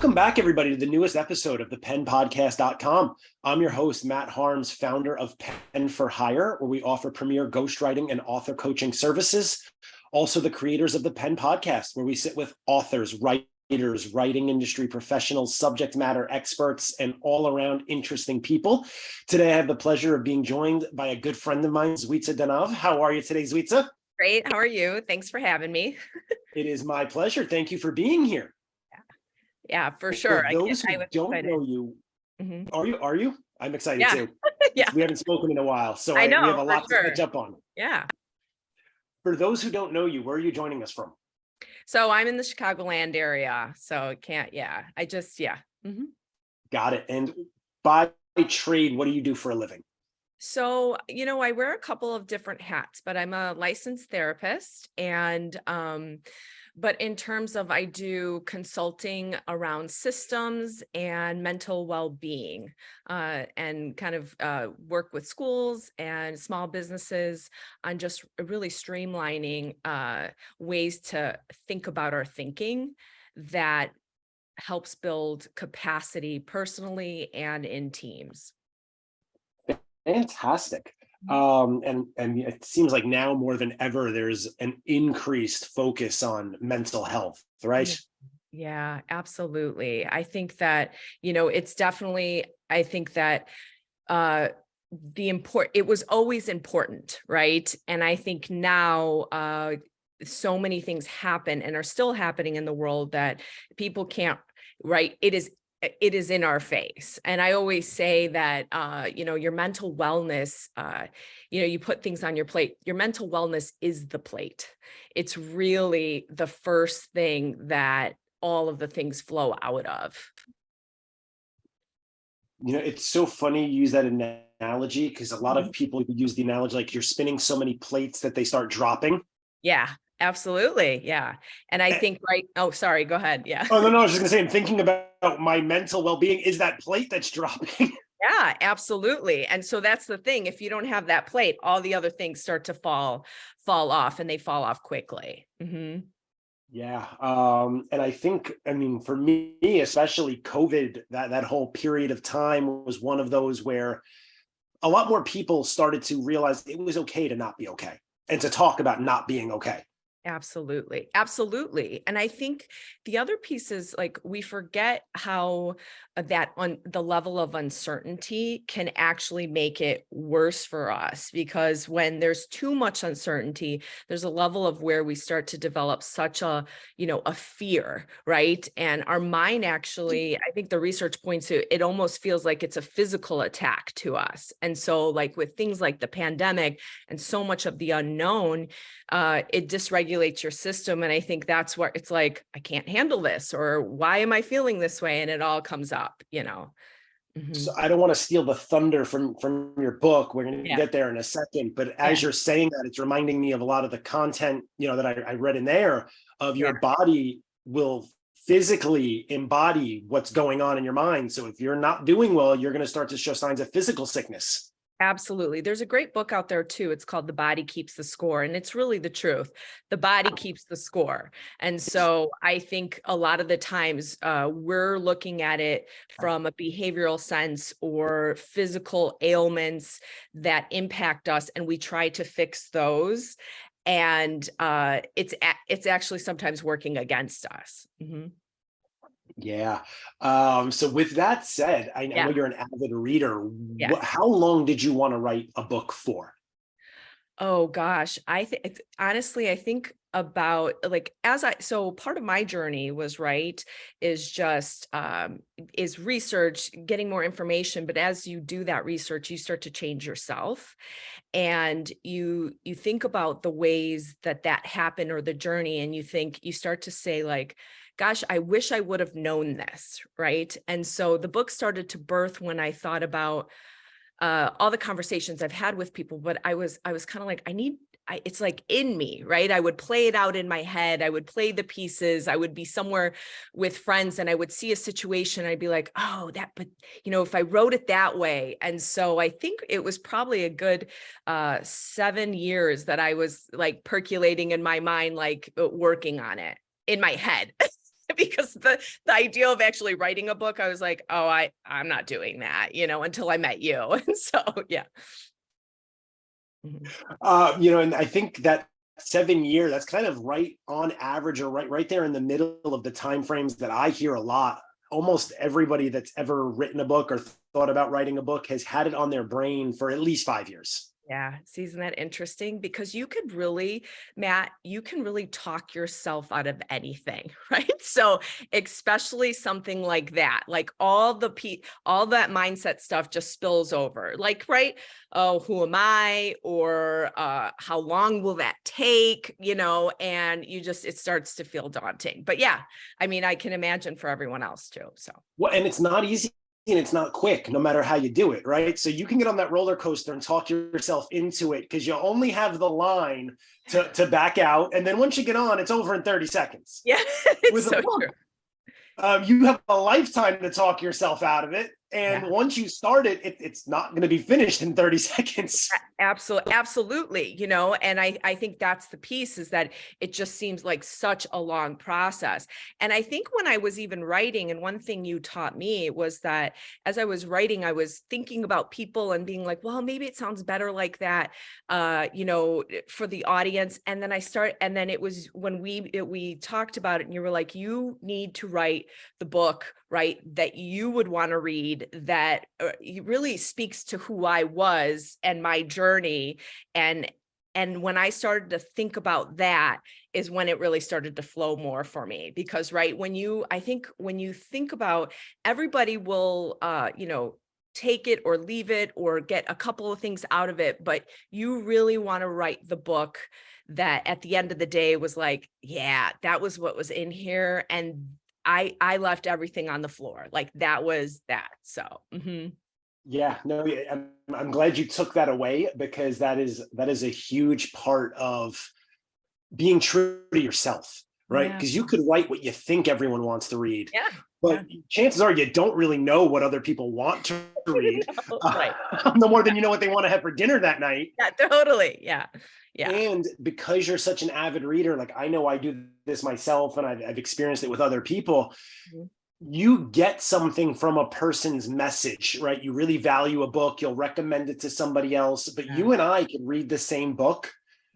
Welcome back, everybody, to the newest episode of the PenPodcast.com. I'm your host, Matt Harms, founder of Pen for Hire, where we offer premier ghostwriting and author coaching services. Also, the creators of the Pen Podcast, where we sit with authors, writers, writing industry professionals, subject matter experts, and all around interesting people. Today, I have the pleasure of being joined by a good friend of mine, Zuica Donev. How are you today, Zuica? Great. How are you? Thanks for having me. It is my pleasure. Thank you for being here. Yeah, for sure. For those who was don't excited. know you, Are you? I'm excited Yeah. too. Yeah, We haven't spoken in a while, so I we know, have a for lot to sure. catch up on. Yeah. For those who don't know you, where are you joining us from? So I'm in the Chicagoland area. So Mhm. Got it. And by trade, what do you do for a living? So, I wear a couple of different hats, but I'm a licensed therapist but in terms of I do consulting around systems and mental well-being, and kind of work with schools and small businesses on just really streamlining ways to think about our thinking that helps build capacity personally and in teams. Fantastic. And it seems like now more than ever, there's an increased focus on mental health, right? Yeah, absolutely. I think that, it's definitely, I think that it was always important, right? And I think now so many things happen and are still happening in the world that people can't, right? It is in our face. And I always say that, your mental wellness, you put things on your plate, your mental wellness is the plate. It's really the first thing that all of the things flow out of. It's so funny you use that analogy because a lot of people use the analogy like you're spinning so many plates that they start dropping. Yeah, absolutely. Yeah. And I think, right. Oh, sorry. Go ahead. Yeah. Oh, no, I was just gonna say, I'm thinking about my mental well-being. Is that plate that's dropping? Yeah, absolutely. And so that's the thing. If you don't have that plate, all the other things start to fall off, and they fall off quickly. Mm-hmm. Yeah. And I think, for me, especially COVID, that whole period of time was one of those where a lot more people started to realize it was okay to not be okay and to talk about not being okay. Absolutely. Absolutely. And I think the other piece is like we forget how the level of uncertainty can actually make it worse for us, because when there's too much uncertainty, there's a level of where we start to develop such a fear, right? And our mind actually, I think the research points to, it almost feels like it's a physical attack to us. And so like with things like the pandemic and so much of the unknown, it dysregulates your system. And I think that's where it's like, I can't handle this, or why am I feeling this way? And it all comes up, Mm-hmm. So I don't want to steal the thunder from your book. We're going to get there in a second. But as you're saying that, it's reminding me of a lot of the content, that I read in there of your body will physically embody what's going on in your mind. So if you're not doing well, you're going to start to show signs of physical sickness. Absolutely. There's a great book out there too. It's called The Body Keeps the Score. And it's really the truth. The body keeps the score. And so I think a lot of the times we're looking at it from a behavioral sense or physical ailments that impact us, and we try to fix those. And it's actually sometimes working against us. Mm-hmm. Yeah. So with that said, I know you're an avid reader. Yeah. How long did you want to write a book for? Oh gosh, honestly, I think about so part of my journey was is research, getting more information. But as you do that research, you start to change yourself, and you think about the ways that happened, or the journey, and you start to say like, gosh, I wish I would have known this, right? And so the book started to birth when I thought about all the conversations I've had with people, but I was kind of like, it's like in me, right? I would play it out in my head. I would play the pieces. I would be somewhere with friends and I would see a situation. I'd be like, oh, but if I wrote it that way. And so I think it was probably a good 7 years that I was like percolating in my mind, like working on it in my head. because the idea of actually writing a book, I was like, oh, I'm not doing that, until I met you. And so, yeah. And I think that 7 year, that's kind of right on average, or right there in the middle of the timeframes that I hear a lot. Almost everybody that's ever written a book or thought about writing a book has had it on their brain for at least 5 years. Yeah. See, isn't that interesting? Because you could really, Matt, you can really talk yourself out of anything, right? So especially something like that, like all that mindset stuff just spills over, like, right? Oh, who am I? Or how long will that take? And it starts to feel daunting. But yeah, I mean, I can imagine for everyone else too. So. Well, and it's not easy and it's not quick, no matter how you do it, right? So you can get on that roller coaster and talk yourself into it because you only have the line to back out. And then once you get on, it's over in 30 seconds. Yeah, it's so true. You have a lifetime to talk yourself out of it. And once you start it, it's not going to be finished in 30 seconds. Absolutely. And I think that's the piece, is that it just seems like such a long process. And I think when I was even writing, and one thing you taught me was that as I was writing, I was thinking about people and being like, well, maybe it sounds better like that, for the audience. And then it was when we talked about it, and you were like, you need to write the book, right, that you would want to read, that really speaks to who I was and my journey. And when I started to think about that is when it really started to flow more for me, because right, when you think about, everybody will, take it or leave it or get a couple of things out of it, but you really want to write the book that at the end of the day was like, yeah, that was what was in here. And I left everything on the floor. Like that was that. So, Yeah, no, I'm glad you took that away, because that is a huge part of being true to yourself, right? Because you could write what you think everyone wants to read, but chances are you don't really know what other people want to read, right. No more than you know what they want to have for dinner that night. Yeah, totally. Yeah. Yeah. And because you're such an avid reader, like I know I do this myself, and I've experienced it with other people. You get something from a person's message, right? You really value a book, you'll recommend it to somebody else, but you and I could read the same book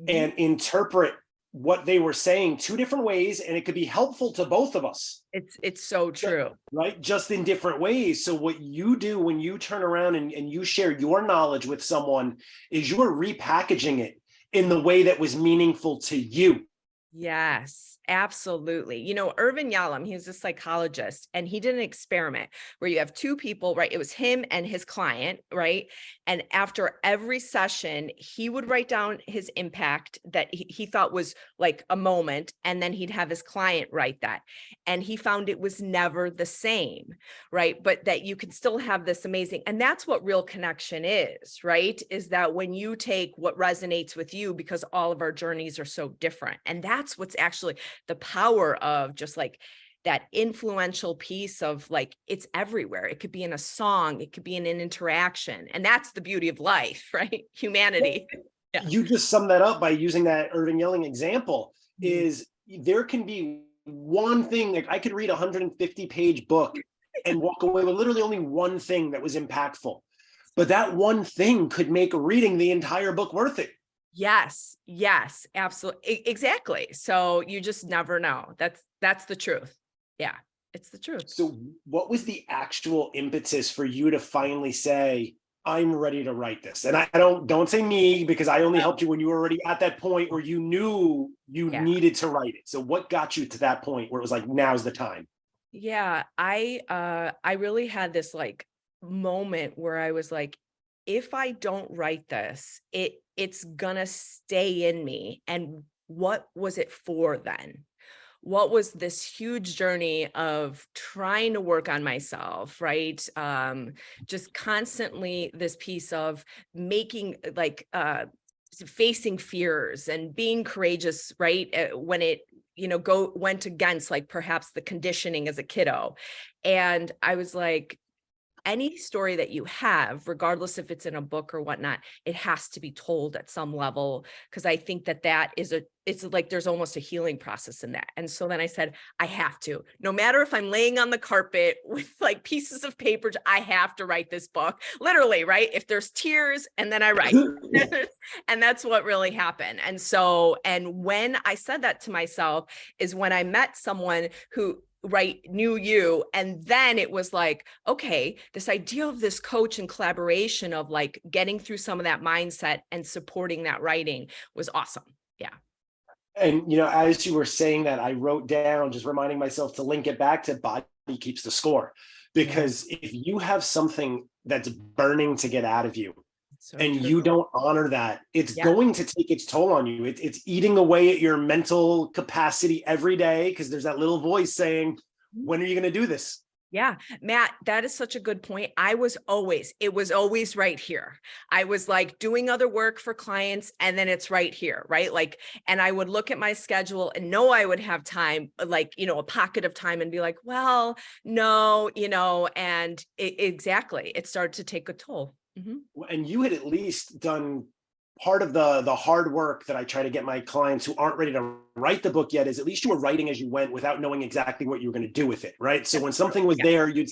and interpret what they were saying two different ways, and it could be helpful to both of us. It's so true. Right? Just in different ways. So what you do when you turn around and you share your knowledge with someone is you're repackaging it in the way that was meaningful to you. Yes, absolutely. Irvin Yalom, he was a psychologist, and he did an experiment where you have two people, right? It was him and his client, right? And after every session, he would write down his impact that he thought was like a moment, and then he'd have his client write that. And he found it was never the same, right? But that you can still have this amazing, and that's what real connection is, right? Is that when you take what resonates with you, because all of our journeys are so different. And that's what's actually the power of just like that influential piece of like, it's everywhere. It could be in a song, it could be in an interaction. And that's the beauty of life, right? Humanity. Yeah. You just summed that up by using that Irving Yelling example. Is there can be one thing, like I could read a 150-page book and walk away with literally only one thing that was impactful, but that one thing could make reading the entire book worth it. Yes, absolutely. Exactly. So you just never know. That's the truth. Yeah, it's the truth. So what was the actual impetus for you to finally say, I'm ready to write this? And I don't say me, because I only helped you when you were already at that point where you knew you needed to write it. So what got you to that point where it was like, now's the time? Yeah, I really had this like moment where I was like, if I don't write this, it's gonna stay in me. And what was it for then? What was this huge journey of trying to work on myself, right? Just constantly this piece of making like facing fears and being courageous, right? When it went against like perhaps the conditioning as a kiddo. And I was like, any story that you have, regardless if it's in a book or whatnot, it has to be told at some level, because I think that it's like there's almost a healing process in that. And so then I said, I have to, no matter if I'm laying on the carpet with like pieces of paper, I have to write this book, literally, right? If there's tears, and then I write. And that's what really happened. And so, and when I said that to myself is when I met someone who knew you. And then it was like, okay, this idea of this coach and collaboration of like getting through some of that mindset and supporting that writing was awesome. Yeah. And, as you were saying that, I wrote down, just reminding myself to link it back to body keeps the score. Because if you have something that's burning to get out of you, so and true. You don't honor that, it's going to take its toll on you. It's eating away at your mental capacity every day, because there's that little voice saying, when are you going to do this? Yeah, Matt, that is such a good point. It was always right here. I was like doing other work for clients, and then it's right here, right? Like, and I would look at my schedule and know I would have time, like, a pocket of time, and be like, well, no, and exactly, it started to take a toll. Mm-hmm. And you had at least done part of the hard work that I try to get my clients who aren't ready to write the book yet, is at least you were writing as you went without knowing exactly what you were going to do with it, right? So when something was there, you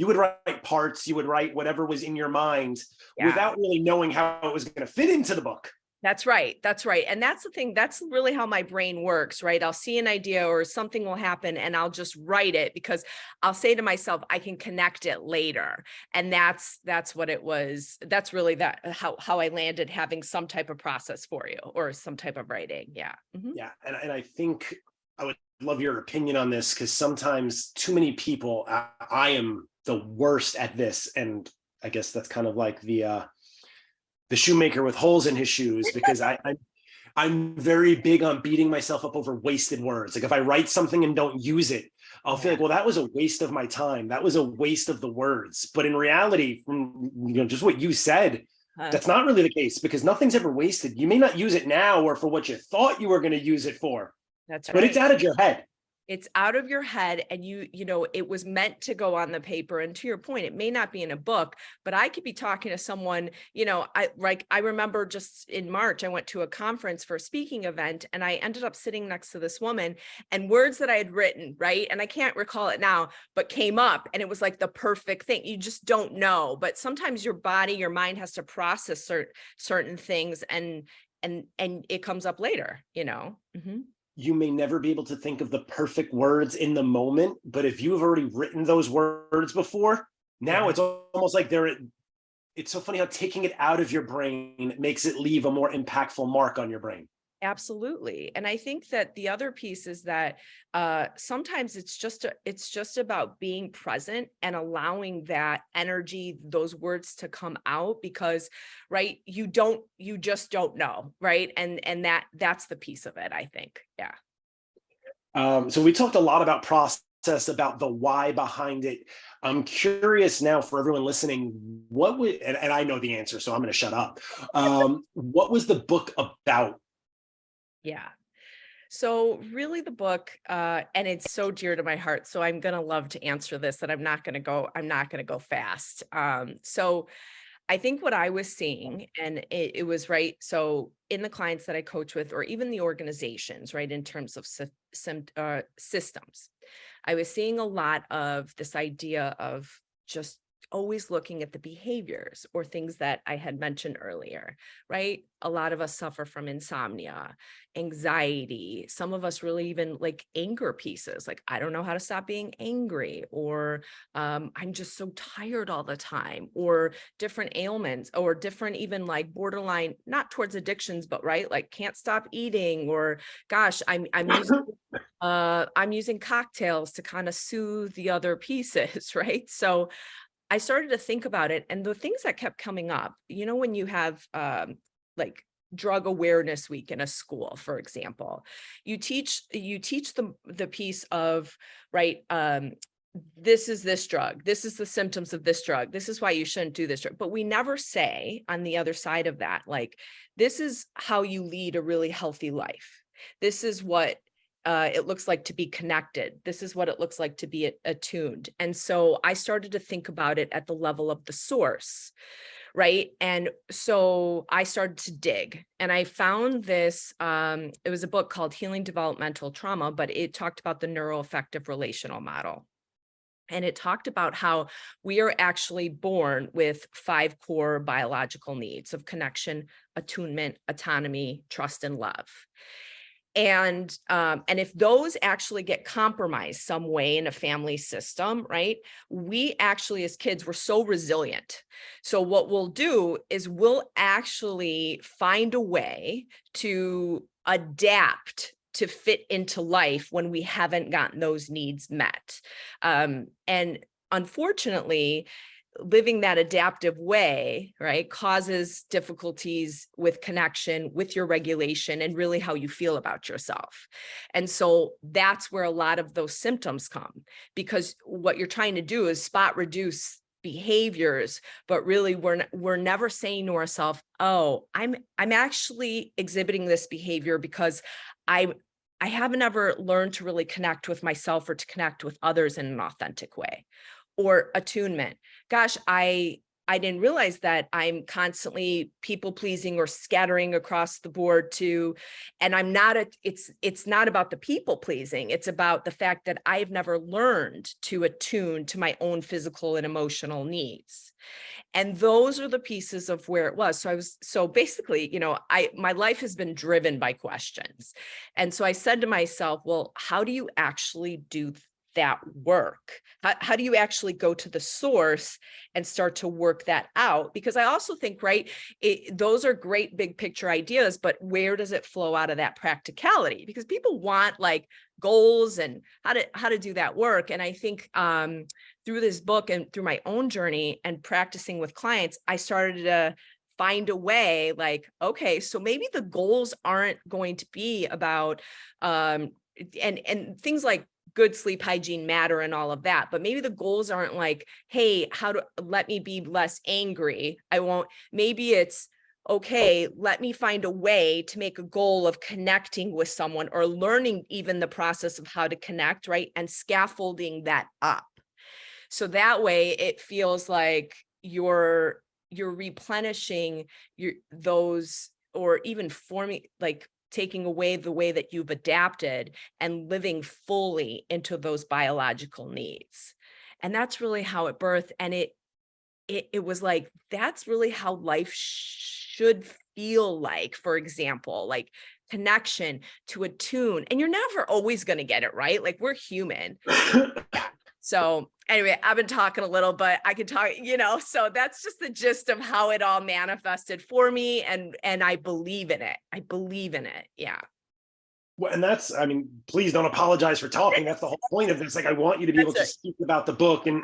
would write parts, you would write whatever was in your mind without really knowing how it was going to fit into the book. That's right. That's right. And that's the thing. That's really how my brain works, right? I'll see an idea or something will happen, and I'll just write it, because I'll say to myself, I can connect it later. And that's what it was. That's really how I landed having some type of process for you, or some type of writing. Yeah. Mm-hmm. Yeah. And I think I would love your opinion on this, because sometimes too many people, I am the worst at this. And I guess that's kind of like the shoemaker with holes in his shoes, because I'm very big on beating myself up over wasted words. Like if I write something and don't use it, I'll feel like, well, that was a waste of my time. That was a waste of the words. But in reality, from just what you said, that's not really the case, because nothing's ever wasted. You may not use it now or for what you thought you were going to use it for. That's right. But it's out of your head. It's out of your head, and it was meant to go on the paper. And to your point, it may not be in a book, but I could be talking to someone, I remember just in March, I went to a conference for a speaking event, and I ended up sitting next to this woman, and words that I had written, right? And I can't recall it now, but came up, and it was like the perfect thing. You just don't know, but sometimes your body, your mind has to process certain things, and it comes up later, Mm-hmm. You may never be able to think of the perfect words in the moment, but if you've already written those words before, now it's almost like it's so funny how taking it out of your brain makes it leave a more impactful mark on your brain. Absolutely. And I think that the other piece is that sometimes it's just about being present and allowing that energy, those words to come out, because, right, you just don't know, right? And that's the piece of it, I think. Yeah. So we talked a lot about process, about the why behind it. I'm curious now, for everyone listening, and I know the answer, so I'm going to shut up. What was the book about? Yeah. So really the book, and it's so dear to my heart, so I'm going to love to answer this, and I'm not going to go fast. So I think what I was seeing, and it was right. So in the clients that I coach with, or even the organizations, right, in terms of systems, I was seeing a lot of this idea of just always looking at the behaviors or things that I had mentioned earlier, right? A lot of us suffer from insomnia, anxiety. Some of us really even like anger pieces. Like, I don't know how to stop being angry, or I'm just so tired all the time, or different ailments, or different even like borderline, not towards addictions, but right, like can't stop eating, or gosh, I'm using cocktails to kind of soothe the other pieces, right? So I started to think about it, and the things that kept coming up, when you have like drug awareness week in a school, for example, you teach the piece of, right, this is this drug, this is the symptoms of this drug, this is why you shouldn't do this drug. But we never say on the other side of that, like, this is how you lead a really healthy life. This is what it looks like to be connected. This is what it looks like to be attuned. And so I started to think about it at the level of the source, right? And so I started to dig, and I found this, it was a book called Healing Developmental Trauma, but it talked about the neuroaffective relational model. And it talked about how we are actually born with 5 core biological needs of connection, attunement, autonomy, trust, and love. And if those actually get compromised some way in a family system, right, we actually, as kids, we're so resilient. So what we'll do is we'll actually find a way to adapt to fit into life when we haven't gotten those needs met. And unfortunately, living that adaptive way, right, causes difficulties with connection, with your regulation, and really how you feel about yourself. And so that's where a lot of those symptoms come, because what you're trying to do is spot reduce behaviors, but really we're never saying to ourselves, oh, I'm actually exhibiting this behavior because I haven't ever learned to really connect with myself or to connect with others in an authentic way. Or attunement. Gosh, I didn't realize that I'm constantly people pleasing or scattering across the board too. And I'm not it's not about the people pleasing. It's about the fact that I've never learned to attune to my own physical and emotional needs. And those are the pieces of where it was. So basically, my life has been driven by questions. And so I said to myself, well, how do you actually do that work? How do you actually go to the source and start to work that out? Because I also think, right, those are great big picture ideas, but where does it flow out of that practicality? Because people want like goals and how to do that work. And I think through this book and through my own journey and practicing with clients, I started to find a way like, okay, so maybe the goals aren't going to be about and things like good sleep hygiene matter and all of that, but maybe the goals aren't like, hey, how to let me be less angry. Maybe it's, okay, let me find a way to make a goal of connecting with someone or learning even the process of how to connect, right? And scaffolding that up. So that way it feels like you're replenishing those, or even forming, like taking away the way that you've adapted and living fully into those biological needs. And that's really how it birthed. And it was like, that's really how life should feel like, for example, like connection, to attune. And you're never always going to get it right. Like, we're human. So anyway, I've been talking a little, but I could talk, so that's just the gist of how it all manifested for me. And I believe in it. I believe in it. Yeah. Well, and that's, please don't apologize for talking. That's the whole point of this. Like, I want you to be able to speak about the book and,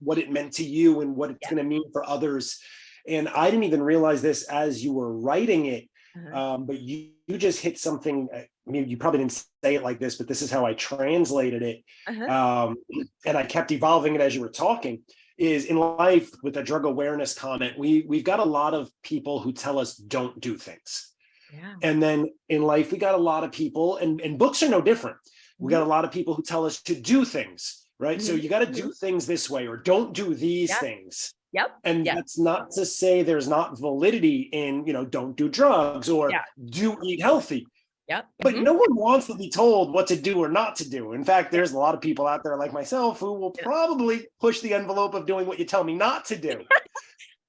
what it meant to you and what it's going to mean for others. And I didn't even realize this as you were writing it. But you just hit something. You probably didn't say it like this, but this is how I translated it. And I kept evolving it as you were talking. Is in life, with a drug awareness comment, we've got a lot of people who tell us don't do things. Yeah. And then in life, we got a lot of people, and books are no different. We got a lot of people who tell us to do things, right? So you got to do things this way, or don't do these things. Yep. And that's not to say there's not validity in, don't do drugs or do eat healthy. Yep. But no one wants to be told what to do or not to do. In fact, there's a lot of people out there like myself who will probably push the envelope of doing what you tell me not to do.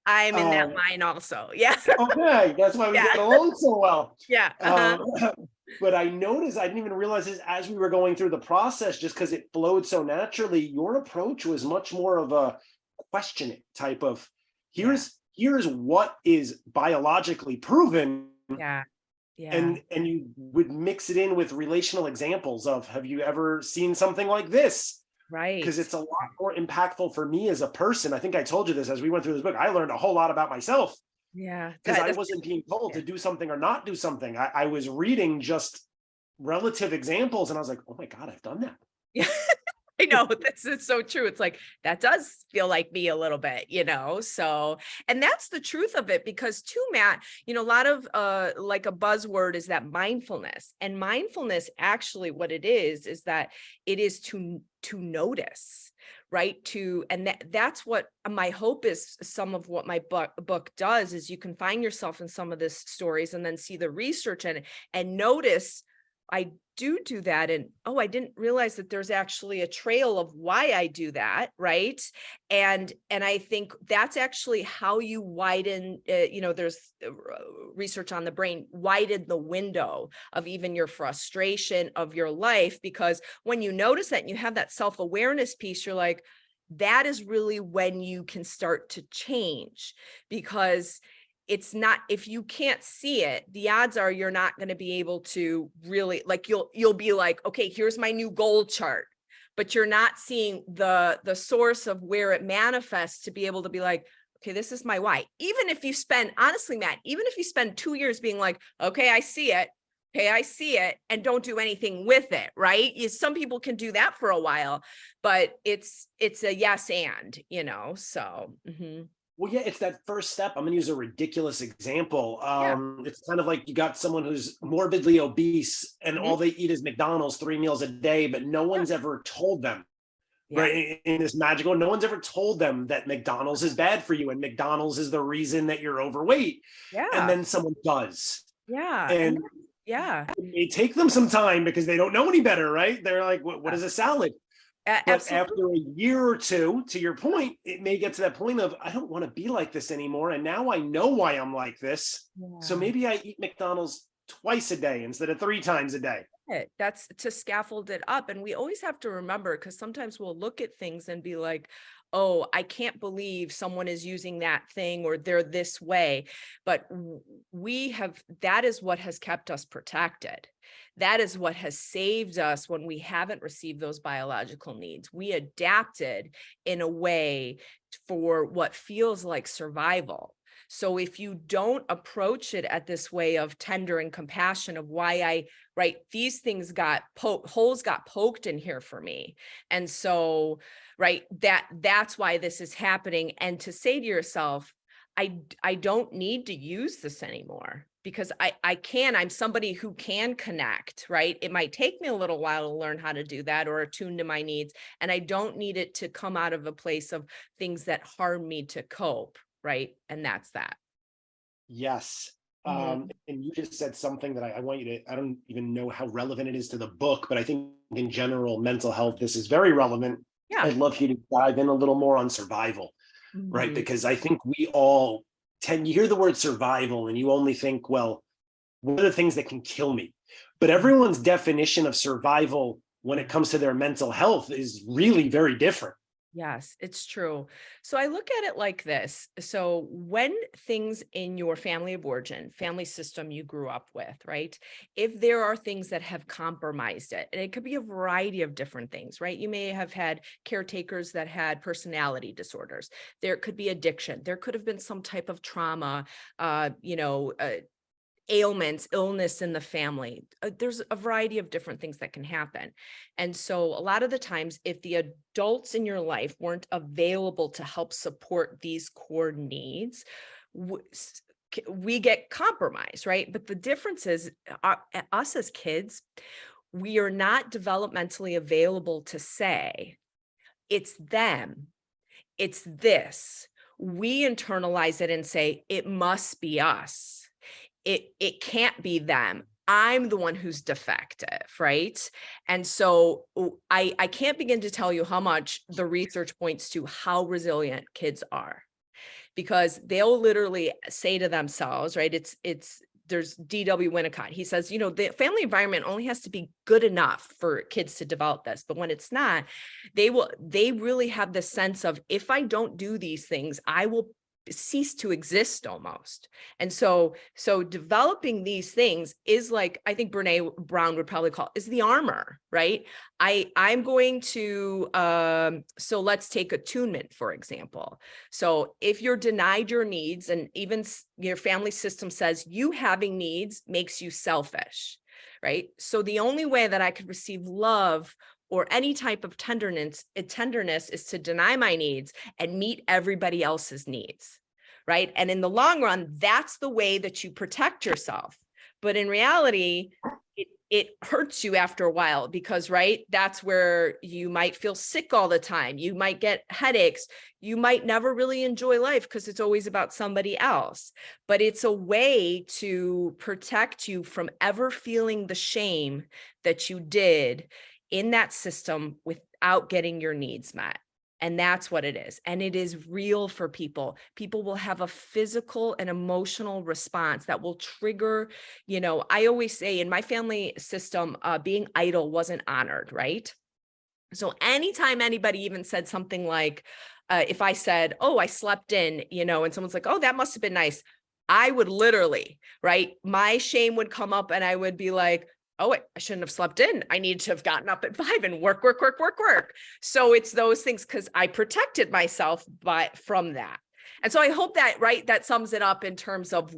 I'm in that line also. Yeah. Okay. That's why we get along so well. Yeah. But I noticed, I didn't even realize this as we were going through the process, just because it flowed so naturally. Your approach was much more of a questioning type of, here's what is biologically proven. Yeah. And you would mix it in with relational examples of, have you ever seen something like this? Right. Because it's a lot more impactful for me as a person. I think I told you this as we went through this book. I learned a whole lot about myself. Yeah. Because I wasn't being told to do something or not do something. I was reading just relative examples and I was like, oh my God, I've done that. Yeah. I know this is so true. It's like, that does feel like me a little bit, so, and that's the truth of it, because too, Matt, a lot of, like a buzzword is that mindfulness, and mindfulness, actually what it is that it is to notice, right? And that's what my hope is. Some of what my book does is you can find yourself in some of these stories and then see the research in it and notice, I do that. And, oh, I didn't realize that there's actually a trail of why I do that. Right. And I think that's actually how you widen, there's research on the brain, widen the window of even your frustration of your life, because when you notice that and you have that self-awareness piece, you're like, that is really when you can start to change, because it's not, if you can't see it, the odds are you're not going to be able to really, like, you'll be like, okay, here's my new goal chart, but you're not seeing the source of where it manifests to be able to be like, okay, this is my why. Even if you spend, honestly, Matt, even if you spend 2 years being like, okay, I see it. Okay, I see it, and don't do anything with it, right? Some people can do that for a while, but it's a yes and, so. Well, yeah, it's that first step. I'm going to use a ridiculous example. Yeah. It's kind of like you got someone who's morbidly obese and Mhm. all they eat is McDonald's 3 meals a day, but no Yeah. one's ever told them, Yeah. right? In this magical, no one's ever told them that McDonald's is bad for you and McDonald's is the reason that you're overweight. And Yeah. then someone does. Yeah. And Yeah. it may take them some time because they don't know any better, right? They're like, what is a salad? But Absolutely. after a year or two, to your point, it may get to that point of, I don't want to be like this anymore. And now I know why I'm like this. So Yeah. maybe I eat McDonald's twice a day instead of 3 times a day. That's to scaffold it up. And we always have to remember, because sometimes we'll look at things and be like, oh, I can't believe someone is using that thing or they're this way. But that is what has kept us protected. That is what has saved us when we haven't received those biological needs. We adapted in a way for what feels like survival. So if you don't approach it at this way of tender and compassion of why right, these things holes got poked in here for me. And so, right, that's why this is happening. And to say to yourself, I don't need to use this anymore, because I'm somebody who can connect, right? It might take me a little while to learn how to do that or attune to my needs. And I don't need it to come out of a place of things that harm me to cope. Right. And that's that. Yes. Mhm. And you just said something that I want you to, I don't even know how relevant it is to the book, but I think in general, mental health, this is very relevant. Yeah. I'd love for you to dive in a little more on survival, right? Mhm. Because I think we all you hear the word survival and you only think, well, what are the things that can kill me? But everyone's definition of survival when it comes to their mental health is really very different. Yes, it's true. So I look at it like this. So when things in your family of origin, family system you grew up with, right? If there are things that have compromised it, and it could be a variety of different things, right? You may have had caretakers that had personality disorders. There could be addiction. There could have been some type of trauma, ailments, illness in the family. There's a variety of different things that can happen. And so a lot of the times, if the adults in your life weren't available to help support these core needs, we get compromised, right? But the difference is us as kids, we are not developmentally available to say, it's them, it's this. We internalize it and say, it must be us. It can't be them. I'm the one who's defective, right? And so I can't begin to tell you how much the research points to how resilient kids are, because they'll literally say to themselves, right? There's D.W. Winnicott. He says, the family environment only has to be good enough for kids to develop this. But when it's not, they really have the sense of, if I don't do these things, I will cease to exist almost. And so developing these things is like, I think Brene Brown would probably call, is the armor, right? I'm going to, so let's take attunement, for example. So if you're denied your needs, and even your family system says you having needs makes you selfish, right? So the only way that I could receive love or any type of tenderness is to deny my needs and meet everybody else's needs, right? And in the long run, that's the way that you protect yourself. But in reality, it hurts you after a while because, right, that's where you might feel sick all the time. You might get headaches. You might never really enjoy life because it's always about somebody else. But it's a way to protect you from ever feeling the shame that you did in that system without getting your needs met. And that's what it is. And it is real for people. People will have a physical and emotional response that will trigger, I always say in my family system, being idle wasn't honored, right? So anytime anybody even said something like, if I said, oh, I slept in, and someone's like, oh, that must have been nice. I would literally, right? My shame would come up and I would be like, oh, wait, I shouldn't have slept in. I need to have gotten up at 5 and work. So it's those things because I protected myself from that. And so I hope that, right, that sums it up in terms of,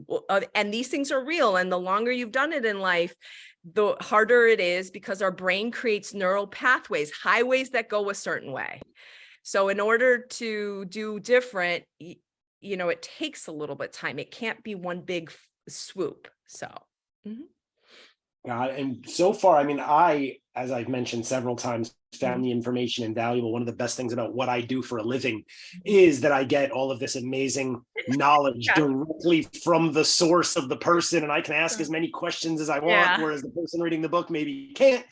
and these things are real. And the longer you've done it in life, the harder it is because our brain creates neural pathways, highways that go a certain way. So in order to do different, it takes a little bit of time. It can't be one big swoop. So. Mm-hmm. And so far, I mean, as I've mentioned several times, found the information invaluable. One of the best things about what I do for a living is that I get all of this amazing knowledge directly from the source of the person, and I can ask as many questions as I want, whereas the person reading the book maybe can't,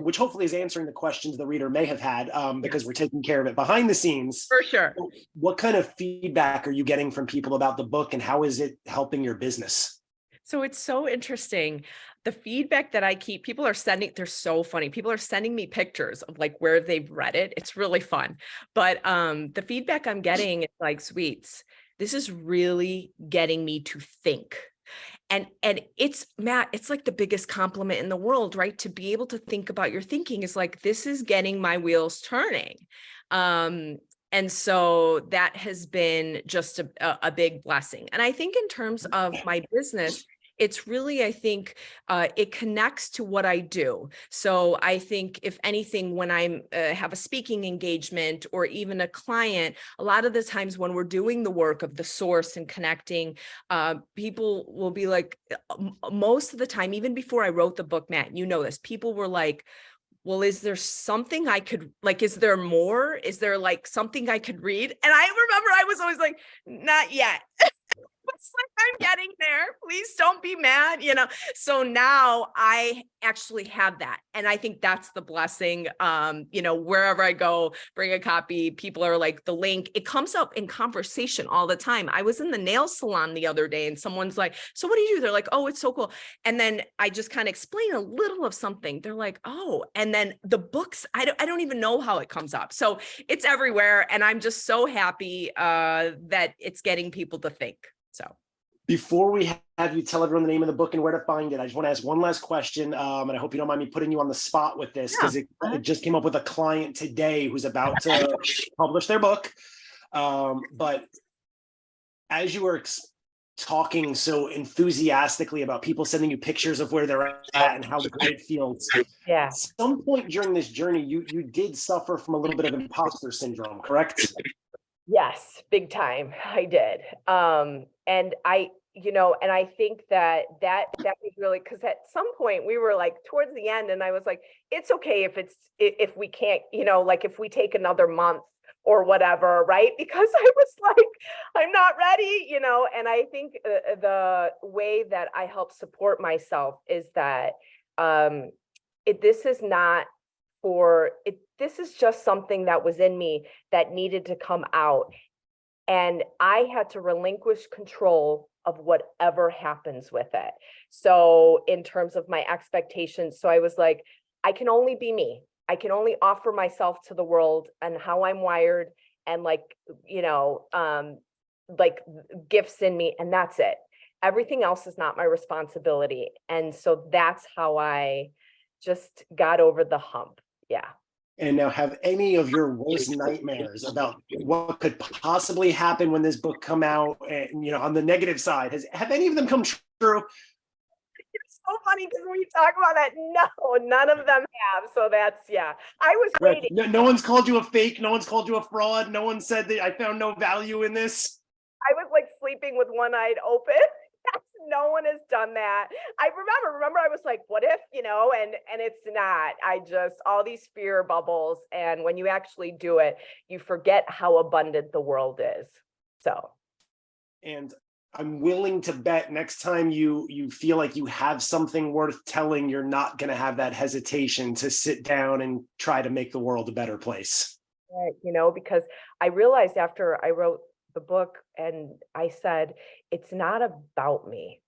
which hopefully is answering the questions the reader may have had, because we're taking care of it behind the scenes. For sure. What kind of feedback are you getting from people about the book, and how is it helping your business? So it's so interesting. The feedback that I keep, people are sending, they're so funny. People are sending me pictures of like where they've read it. It's really fun. But the feedback I'm getting is like, sweets, this is really getting me to think. And it's, Matt, it's like the biggest compliment in the world, right? To be able to think about your thinking is like, this is getting my wheels turning. And so that has been just a big blessing. And I think in terms of my business, it's really, I think it connects to what I do. So I think if anything, when I have a speaking engagement or even a client, a lot of the times when we're doing the work of the source and connecting, people will be like, most of the time, even before I wrote the book, Matt, you know this, people were like, well, is there something I could, like, is there more? Is there like something I could read? And I remember I was always like, not yet. It's like, I'm getting there. Please don't be mad, So now I actually have that. And I think that's the blessing. Wherever I go, bring a copy, people are like, the link, it comes up in conversation all the time. I was in the nail salon the other day and someone's like, so what do you do? They're like, oh, it's so cool. And then I just kind of explain a little of something. They're like, oh, and then the books, I don't even know how it comes up. So it's everywhere. And I'm just so happy that it's getting people to think. So before we have you tell everyone the name of the book and where to find it, I just want to ask one last question. And I hope you don't mind me putting you on the spot with this, because it just came up with a client today who's about to publish their book. But as you were talking so enthusiastically about people sending you pictures of where they're at and how great it feels, at some point during this journey, you did suffer from a little bit of imposter syndrome, correct? Yes, big time. I did. And I think that was really, because at some point we were like towards the end and I was like, it's okay if we can't, like if we take another month or whatever, right? Because I was like, I'm not ready, and I think the way that I help support myself is that this is not for it. This is just something that was in me that needed to come out. And I had to relinquish control of whatever happens with it. So in terms of my expectations, so I was like, I can only be me. I can only offer myself to the world and how I'm wired and like gifts in me. And that's it. Everything else is not my responsibility. And so that's how I just got over the hump. Yeah. And now, have any of your worst nightmares about what could possibly happen when this book come out, and on the negative side, have any of them come true? so funny because when you talk about that, no, none of them have. So that's, yeah, I was Right. waiting. No one's called you a fake. No one's called you a fraud. No one said that I found no value in this. I was like sleeping with one eye open. No one has done that. I remember I was like, what if, and it's not. I just, all these fear bubbles. And when you actually do it, you forget how abundant the world is. So. And I'm willing to bet next time you feel like you have something worth telling, you're not going to have that hesitation to sit down and try to make the world a better place. Right, because I realized after I wrote the book and I said, it's not about me.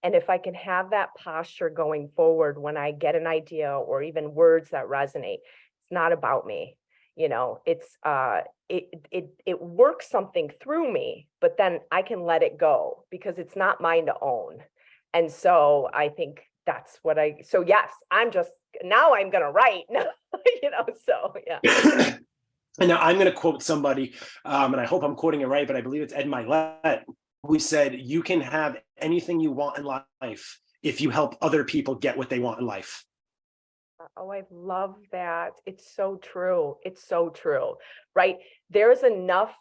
And if I can have that posture going forward when I get an idea or even words that resonate, it's not about me. It's it works something through me, but then I can let it go because it's not mine to own. And so I think that's what so yes, now I'm gonna write. So yeah. And now I'm going to quote somebody, and I hope I'm quoting it right, but I believe it's Ed Milet, who said, you can have anything you want in life if you help other people get what they want in life. Oh, I love that. It's so true. It's so true, right? There's enough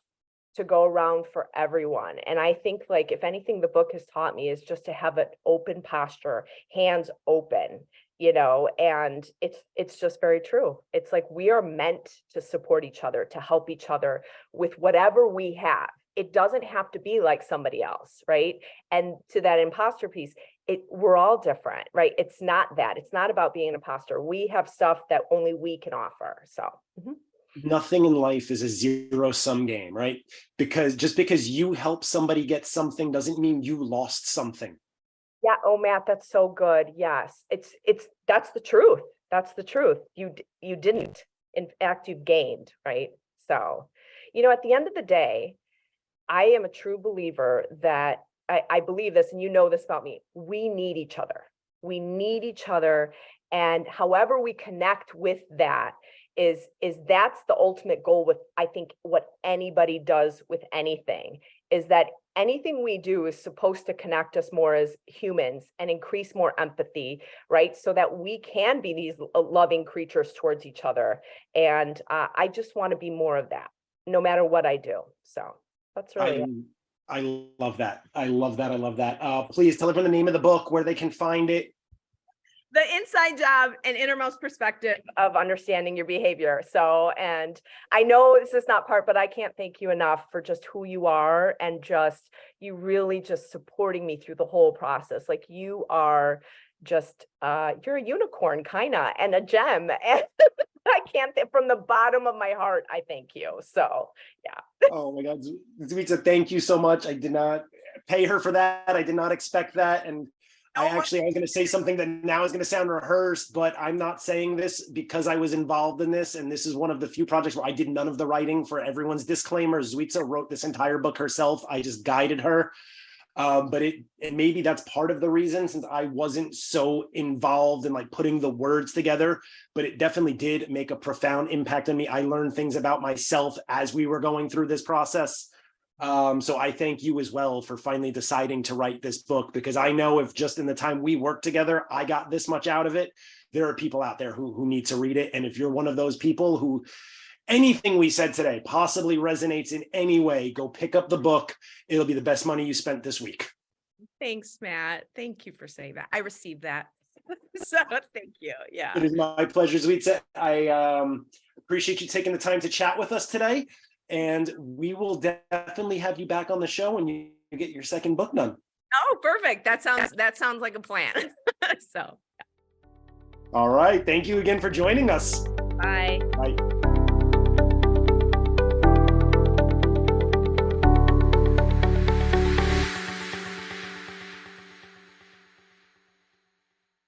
to go around for everyone. And I think, like, if anything, the book has taught me is just to have an open posture, hands open, and it's just very true. It's like we are meant to support each other, to help each other with whatever we have. It doesn't have to be like somebody else, right? And to that imposter piece, we're all different, right? It's not about being an imposter. We have stuff that only we can offer. So Nothing in life is a zero-sum game, right? Because just because you help somebody get something doesn't mean you lost something. Yeah. Oh, Matt, that's so good. Yes. That's the truth. That's the truth. You didn't. In fact, you've gained, right? So, at the end of the day, I am a true believer that I believe this, and you know this about me. We need each other. We need each other. And however we connect with that is that's the ultimate goal with, I think, what anybody does with anything, is that anything we do is supposed to connect us more as humans and increase more empathy, right? So that we can be these loving creatures towards each other. And I just want to be more of that, no matter what I do. So that's really I love that. I love that. I love that. Please tell everyone the name of the book, where they can find it. The Inside Job and Innermost Perspective of Understanding Your Behavior. So, and I know this is not part, but I can't thank you enough for just who you are and just you really just supporting me through the whole process. Like you are just, you're a unicorn kind of, and a gem. And I can't, from the bottom of my heart, I thank you. So, yeah. Oh my God, Zuica, thank you so much. I did not pay her for that. I did not expect that. And I was going to say something that now is going to sound rehearsed, but I'm not saying this because I was involved in this. And this is one of the few projects where I did none of the writing. For everyone's disclaimer, Zuica wrote this entire book herself. I just guided her. But it maybe that's part of the reason, since I wasn't so involved in like putting the words together, but it definitely did make a profound impact on me. I learned things about myself as we were going through this process. So I thank you as well for finally deciding to write this book, because I know if just in the time we worked together, I got this much out of it, there are people out there who need to read it. And if you're one of those people who anything we said today possibly resonates in any way, go pick up the book. It'll be the best money you spent this week. Thanks, Matt. Thank you for saying that. I received that. So thank you. Yeah. It is my pleasure, Zuica. I appreciate you taking the time to chat with us today. And we will definitely have you back on the show when you get your second book done. Oh, perfect. That sounds like a plan. So. All right. Thank you again for joining us. Bye. Bye.